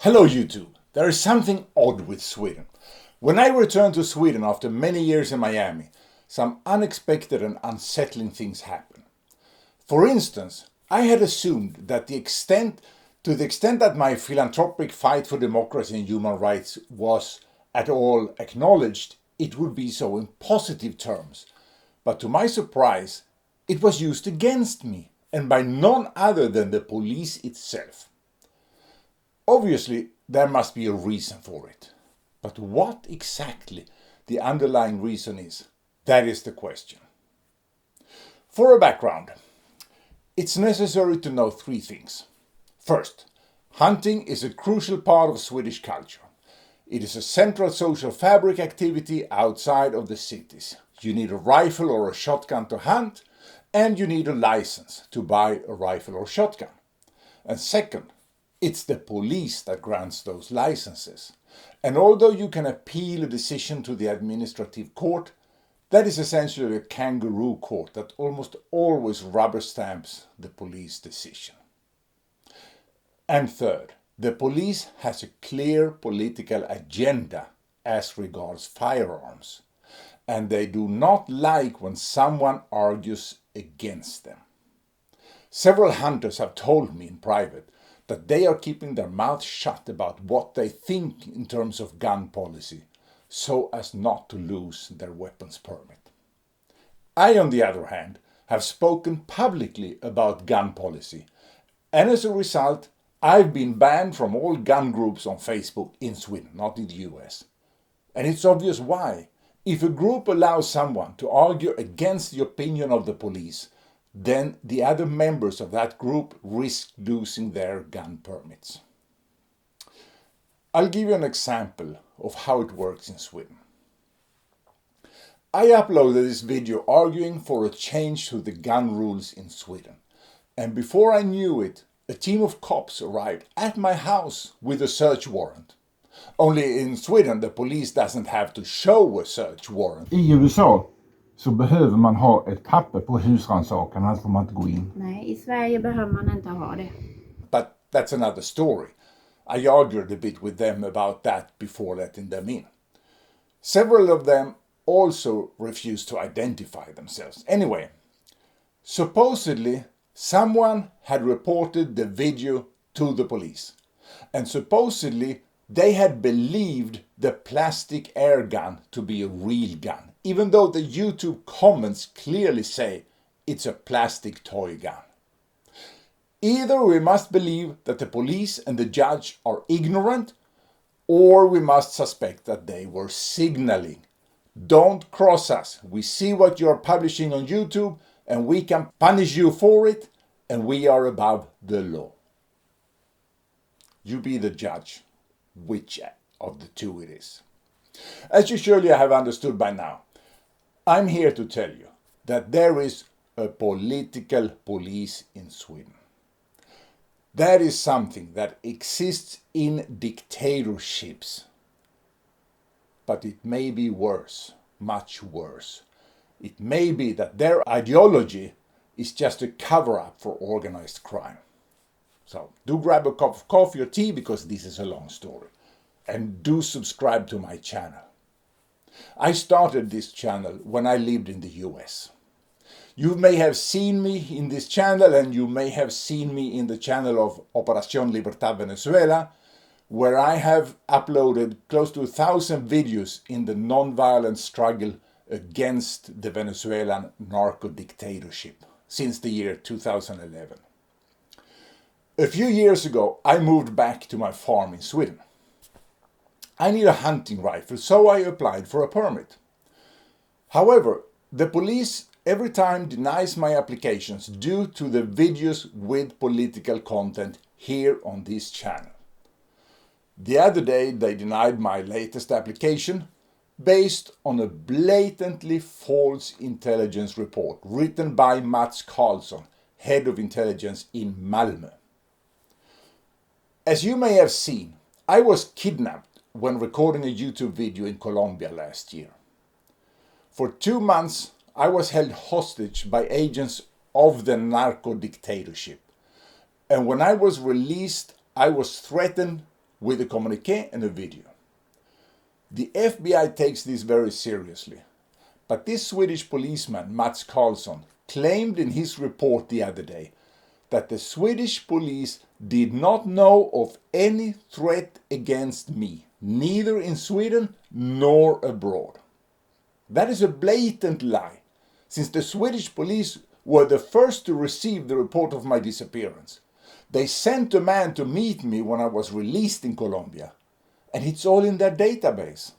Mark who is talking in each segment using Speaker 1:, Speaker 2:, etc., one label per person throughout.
Speaker 1: Hello YouTube. There is something odd with Sweden. When I returned to Sweden after many years in Miami, some unexpected and unsettling things happened. For instance, I had assumed that to the extent that my philanthropic fight for democracy and human rights was at all acknowledged, it would be so in positive terms. But to my surprise, it was used against me, and by none other than the police itself. Obviously, there must be a reason for it. But what exactly the underlying reason is, that is the question. For a background, it's necessary to know three things. First, hunting is a crucial part of Swedish culture. It is a central social fabric activity outside of the cities. You need a rifle or a shotgun to hunt, and you need a license to buy a rifle or shotgun. And second, it's the police that grants those licenses. And although you can appeal a decision to the administrative court, that is essentially a kangaroo court that almost always rubber stamps the police decision. And third, the police has a clear political agenda as regards firearms, and they do not like when someone argues against them. Several hunters have told me in private that they are keeping their mouths shut about what they think in terms of gun policy, so as not to lose their weapons permit. I, on the other hand, have spoken publicly about gun policy, and as a result, I've been banned from all gun groups on Facebook in Sweden, not in the US. And it's obvious why. If a group allows someone to argue against the opinion of the police, then the other members of that group risk losing their gun permits. I'll give you an example of how it works in Sweden. I uploaded this video arguing for a change to the gun rules in Sweden, and before I knew it, a team of cops arrived at my house with a search warrant. Only in Sweden the police doesn't have to show a search warrant.
Speaker 2: I USA så behöver man ha ett papper på husrannsakan, annars får man inte gå in.
Speaker 3: Nej, i Sverige behöver man inte ha det.
Speaker 1: But that's another story. I argued a bit with them about that before letting them in. Several of them also refused to identify themselves. Anyway, supposedly someone had reported the video to the police, and supposedly they had believed the plastic air gun to be a real gun, even though the YouTube comments clearly say it's a plastic toy gun. Either we must believe that the police and the judge are ignorant, or we must suspect that they were signaling. Don't cross us. We see what you're publishing on YouTube, and we can punish you for it, and we are above the law. You be the judge which of the two it is. As you surely have understood by now, I'm here to tell you that there is a political police in Sweden. That is something that exists in dictatorships. But it may be worse, much worse. It may be that their ideology is just a cover-up for organized crime. So do grab a cup of coffee or tea because this is a long story. And do subscribe to my channel. I started this channel when I lived in the US. You may have seen me in this channel, and you may have seen me in the channel of Operación Libertad Venezuela, where I have uploaded close to 1,000 videos in the non-violent struggle against the Venezuelan narco-dictatorship since the year 2011. A few years ago, I moved back to my farm in Sweden. I need a hunting rifle, so I applied for a permit. However, the police every time denies my applications due to the videos with political content here on this channel. The other day, they denied my latest application based on a blatantly false intelligence report written by Mats Karlsson, head of intelligence in Malmö. As you may have seen, I was kidnapped when recording a YouTube video in Colombia last year. For 2 months, I was held hostage by agents of the narco dictatorship. And when I was released, I was threatened with a communiqué and a video. The FBI takes this very seriously, but this Swedish policeman, Mats Karlsson, claimed in his report the other day that the Swedish police did not know of any threat against me, neither in Sweden nor abroad. That is a blatant lie, since the Swedish police were the first to receive the report of my disappearance. They sent a man to meet me when I was released in Colombia, and it's all in their database.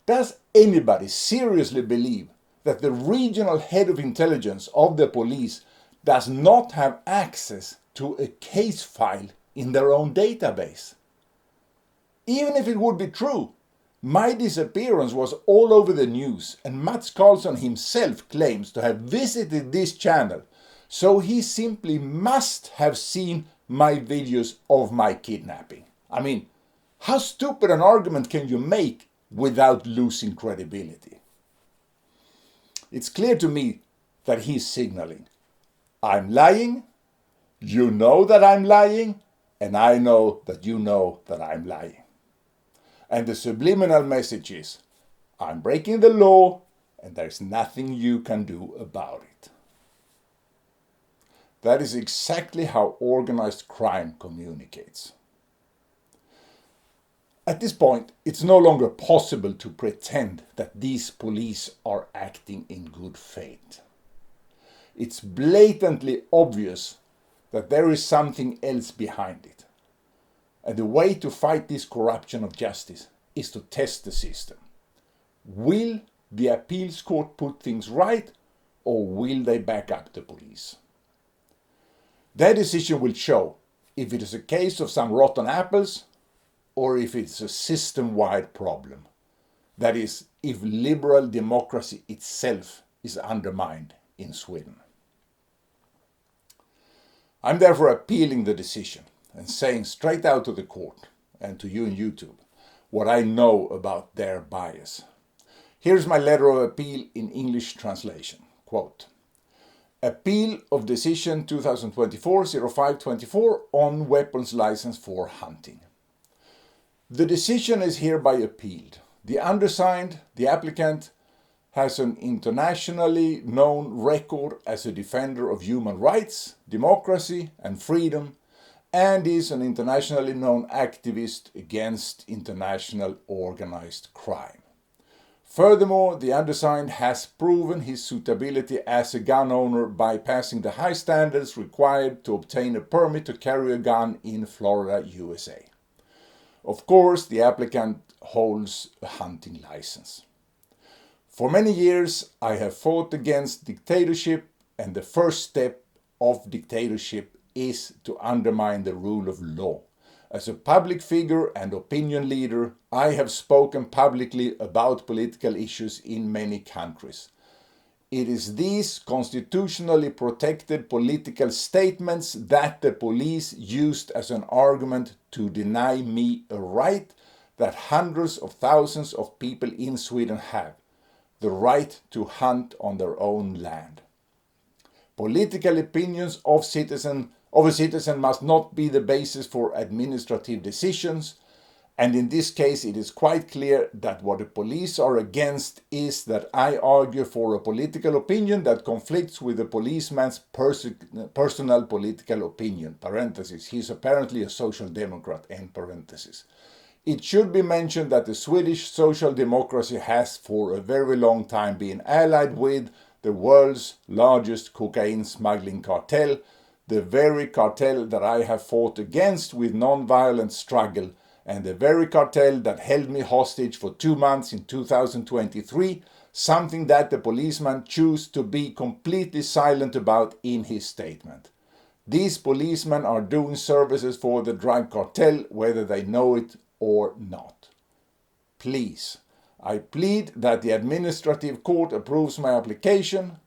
Speaker 1: Does anybody seriously believe that the regional head of intelligence of the police does not have access to a case file in their own database? Even if it would be true, my disappearance was all over the news, and Mats Karlsson himself claims to have visited this channel, so he simply must have seen my videos of my kidnapping. I mean, how stupid an argument can you make without losing credibility? It's clear to me that he's signaling, I'm lying, you know that I'm lying, and I know that you know that I'm lying. And the subliminal message is, I'm breaking the law and there's nothing you can do about it. That is exactly how organized crime communicates. At this point, it's no longer possible to pretend that these police are acting in good faith. It's blatantly obvious that there is something else behind it. And the way to fight this corruption of justice is to test the system. Will the appeals court put things right, or will they back up the police? Their decision will show if it is a case of some rotten apples, or if it's a system-wide problem. That is, if liberal democracy itself is undermined in Sweden. I'm therefore appealing the decision and saying straight out to the court and to you in YouTube what I know about their bias. Here's my letter of appeal in English translation. Quote, Appeal of Decision 2024-05-24 on weapons license for hunting. The decision is hereby appealed. The undersigned, the applicant, has an internationally known record as a defender of human rights, democracy and freedom, and is an internationally known activist against international organized crime. Furthermore, the undersigned has proven his suitability as a gun owner by passing the high standards required to obtain a permit to carry a gun in Florida, USA. Of course, the applicant holds a hunting license. For many years, I have fought against dictatorship, and the first step of dictatorship is to undermine the rule of law. As a public figure and opinion leader, I have spoken publicly about political issues in many countries. It is these constitutionally protected political statements that the police used as an argument to deny me a right that hundreds of thousands of people in Sweden have, the right to hunt on their own land. Political opinions of a citizen must not be the basis for administrative decisions, and in this case it is quite clear that what the police are against is that I argue for a political opinion that conflicts with the policeman's personal political opinion, parenthesis, he's apparently a social democrat, end parenthesis. It should be mentioned that the Swedish social democracy has for a very long time been allied with the world's largest cocaine smuggling cartel, the very cartel that I have fought against with non-violent struggle, and the very cartel that held me hostage for 2 months in 2023, something that the policeman chose to be completely silent about in his statement. These policemen are doing services for the drug cartel, whether they know it or not. Please, I plead that the administrative court approves my application.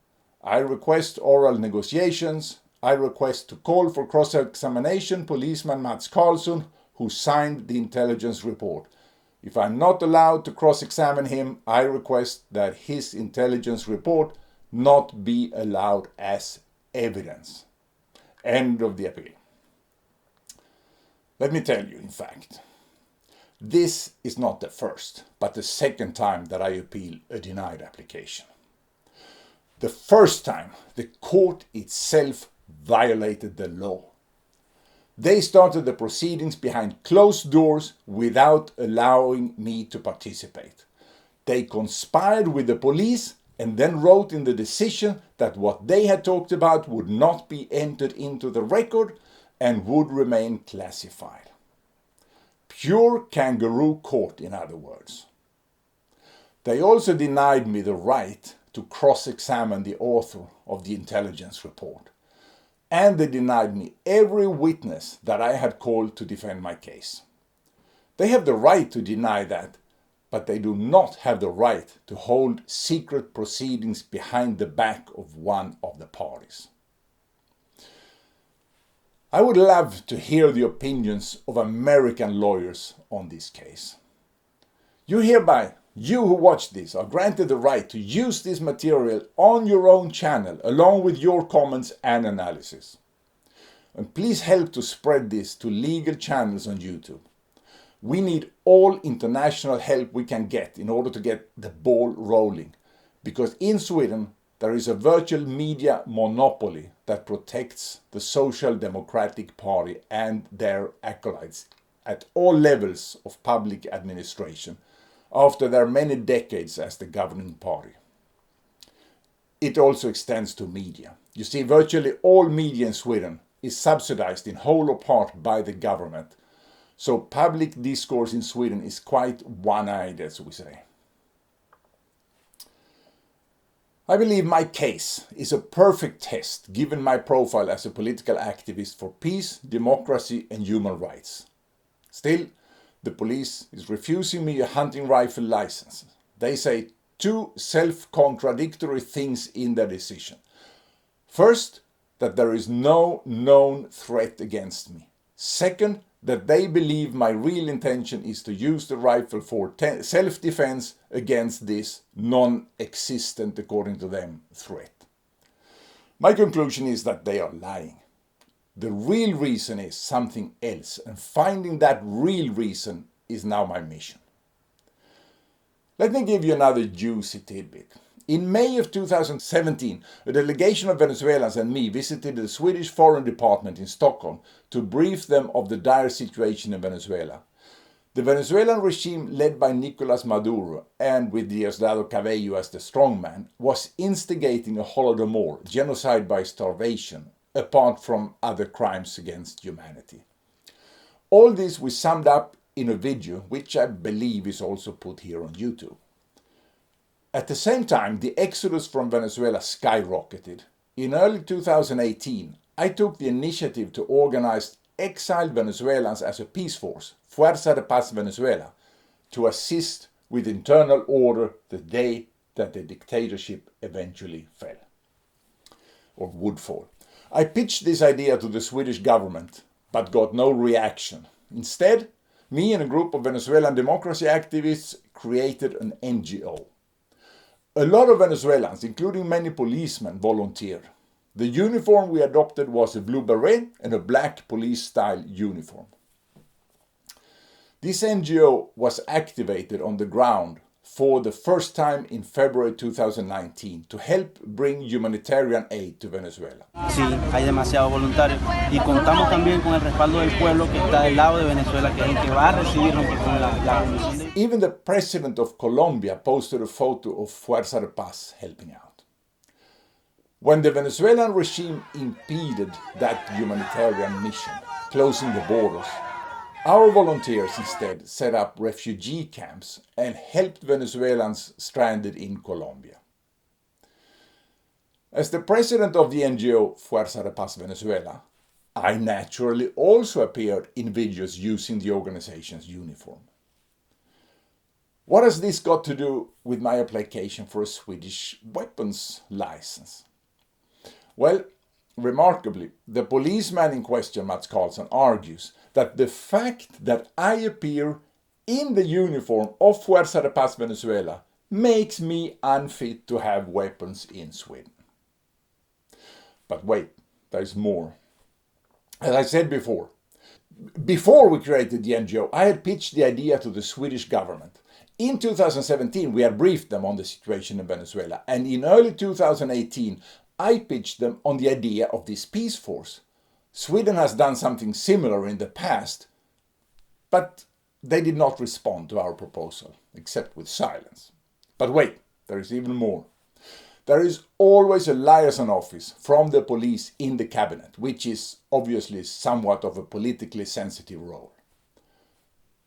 Speaker 1: I request oral negotiations. I request to call for cross-examination policeman Mats Karlsson, who signed the intelligence report. If I'm not allowed to cross-examine him, I request that his intelligence report not be allowed as evidence. End of the appeal. Let me tell you, in fact, this is not the first, but the second time that I appeal a denied application. The first time, the court itself violated the law. They started the proceedings behind closed doors without allowing me to participate. They conspired with the police and then wrote in the decision that what they had talked about would not be entered into the record and would remain classified. Pure kangaroo court, in other words. They also denied me the right to cross-examine the author of the intelligence report. And they denied me every witness that I had called to defend my case. They have the right to deny that, but they do not have the right to hold secret proceedings behind the back of one of the parties. I would love to hear the opinions of American lawyers on this case. You who watch this, are granted the right to use this material on your own channel along with your comments and analysis. And please help to spread this to legal channels on YouTube. We need all international help we can get in order to get the ball rolling, because in Sweden there is a virtual media monopoly that protects the Social Democratic Party and their acolytes at all levels of public administration after their many decades as the governing party. It also extends to media. You see, virtually all media in Sweden is subsidized in whole or part by the government. So public discourse in Sweden is quite one-eyed, as we say. I believe my case is a perfect test given my profile as a political activist for peace, democracy and human rights. Still, the police is refusing me a hunting rifle license. They say two self-contradictory things in their decision. First, that there is no known threat against me. Second, that they believe my real intention is to use the rifle for self-defense against this non-existent, according to them, threat. My conclusion is that they are lying. The real reason is something else, and finding that real reason is now my mission. Let me give you another juicy tidbit. In May of 2017, a delegation of Venezuelans and me visited the Swedish Foreign Department in Stockholm to brief them of the dire situation in Venezuela. The Venezuelan regime, led by Nicolas Maduro and with Diosdado Cabello as the strongman, was instigating a Holodomor, genocide by starvation, apart from other crimes against humanity. All this we summed up in a video, which I believe is also put here on YouTube. At the same time, the exodus from Venezuela skyrocketed. In early 2018, I took the initiative to organize exiled Venezuelans as a peace force, Fuerza de Paz Venezuela, to assist with internal order the day that the dictatorship eventually fell, or would fall. I pitched this idea to the Swedish government, but got no reaction. Instead, me and a group of Venezuelan democracy activists created an NGO. A lot of Venezuelans, including many policemen, volunteered. The uniform we adopted was a blue beret and a black police-style uniform. This NGO was activated on the ground for the first time in February 2019 to help bring humanitarian aid to Venezuela.
Speaker 4: Sí, hay demasiados voluntarios y contamos también con el respaldo del pueblo que está del lado de Venezuela, que es el que va a recibirnos con la condición de...
Speaker 1: Even the president of Colombia posted a photo of Fuerza de Paz helping out. When the Venezuelan regime impeded that humanitarian mission, closing the borders, our volunteers instead set up refugee camps and helped Venezuelans stranded in Colombia. As the president of the NGO Fuerza de Paz Venezuela, I naturally also appeared in videos using the organization's uniform. What has this got to do with my application for a Swedish weapons license? Well, remarkably, the policeman in question, Mats Karlsson, argues that the fact that I appear in the uniform of Fuerza de Paz Venezuela makes me unfit to have weapons in Sweden. But wait, there's more. As I said before, Before we created the NGO, I had pitched the idea to the Swedish government. In 2017, we had briefed them on the situation in Venezuela, and in early 2018, I pitched them on the idea of this peace force. Sweden has done something similar in the past, but they did not respond to our proposal, except with silence. But wait, there is even more. There is always a liaison office from the police in the cabinet, which is obviously somewhat of a politically sensitive role.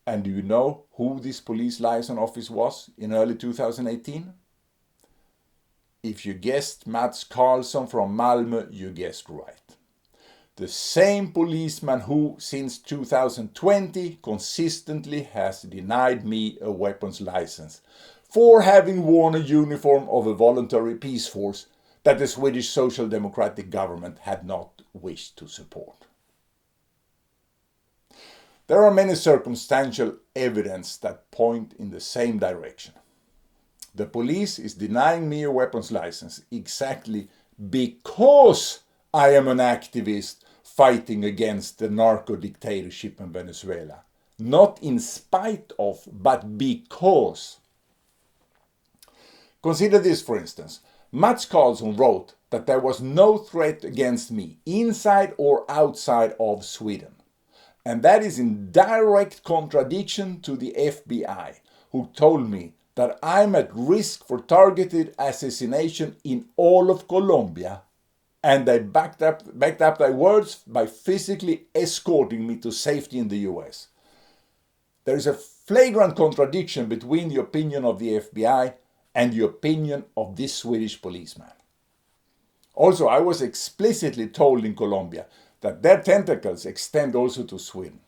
Speaker 1: And do you know who this police liaison office was in early 2018? If you guessed Mats Karlsson from Malmö, you guessed right. The same policeman who, since 2020, consistently has denied me a weapons license for having worn a uniform of a voluntary peace force that the Swedish Social Democratic government had not wished to support. There are many circumstantial evidence that point in the same direction. The police is denying me a weapons license exactly because I am an activist fighting against the narco dictatorship in Venezuela. Not in spite of, but because. Consider this, for instance. Mats Karlsson wrote that there was no threat against me, inside or outside of Sweden. And that is in direct contradiction to the FBI, who told me that I'm at risk for targeted assassination in all of Colombia. And they backed up their words by physically escorting me to safety in the US. There is a flagrant contradiction between the opinion of the FBI and the opinion of this Swedish policeman. Also, I was explicitly told in Colombia that their tentacles extend also to Sweden.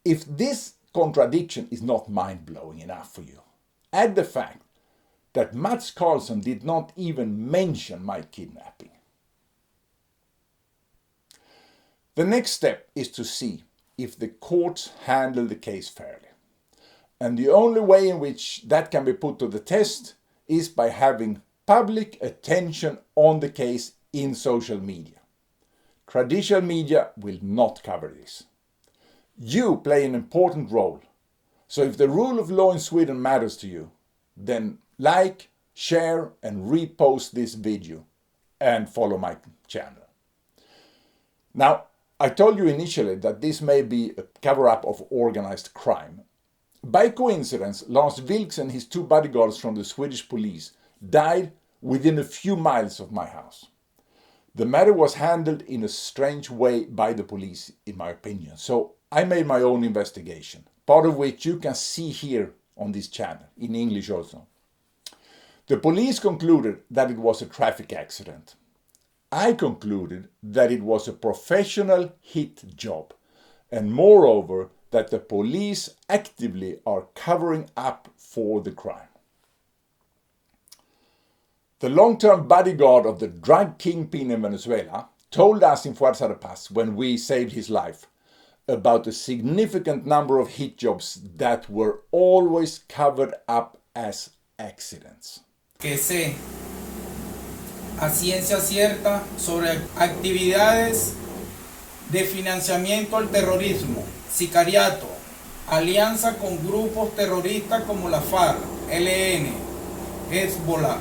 Speaker 1: If this contradiction is not mind-blowing enough for you, add the fact that Mats Karlsson did not even mention my kidnapping. The next step is to see if the courts handle the case fairly. And the only way in which that can be put to the test is by having public attention on the case in social media. Traditional media will not cover this. You play an important role. So if the rule of law in Sweden matters to you, then like, share and repost this video and follow my channel. Now, I told you initially that this may be a cover-up of organized crime. By coincidence, Lars Vilks and his two bodyguards from the Swedish police died within a few miles of my house. The matter was handled in a strange way by the police, in my opinion. So I made my own investigation, part of which you can see here on this channel, in English also. The police concluded that it was a traffic accident. I concluded that it was a professional hit job, and moreover, that the police actively are covering up for the crime. The long-term bodyguard of the drug kingpin in Venezuela told us in Fuerza de Paz, when we saved his life, about a significant number of hit jobs that were always covered up as accidents.
Speaker 5: Que sé a ciencia cierta sobre actividades de financiamiento al terrorismo, sicariato, alianza con grupos terroristas como la FARC, ELN, Hezbollah,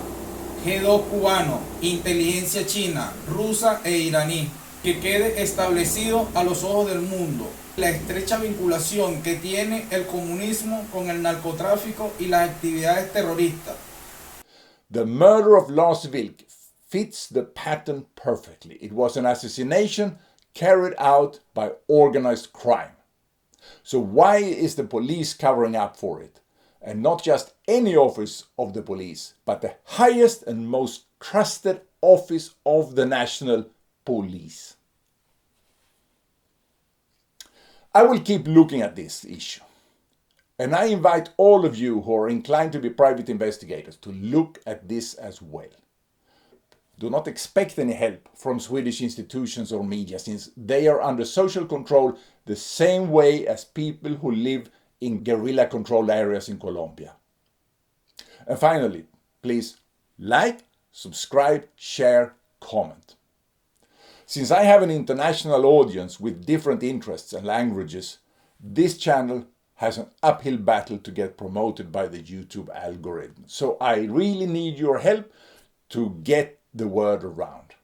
Speaker 5: G2 cubano, inteligencia china, rusa e iraní, que quede establecido a los ojos del mundo la estrecha vinculación que tiene el comunismo con el narcotráfico y las actividades terroristas.
Speaker 1: The murder of Lars Vilk fits the pattern perfectly. It was an assassination carried out by organized crime. So why is the police covering up for it? And not just any office of the police, but the highest and most trusted office of the national police. I will keep looking at this issue. And I invite all of you who are inclined to be private investigators to look at this as well. Do not expect any help from Swedish institutions or media, since they are under social control the same way as people who live in guerrilla-controlled areas in Colombia. And finally, please like, subscribe, share, comment. Since I have an international audience with different interests and languages, this channel has an uphill battle to get promoted by the YouTube algorithm. So I really need your help to get the word around.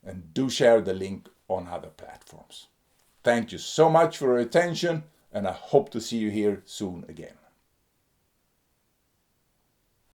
Speaker 1: And do share the link on other platforms. Thank you so much for your attention, and I hope to see you here soon again.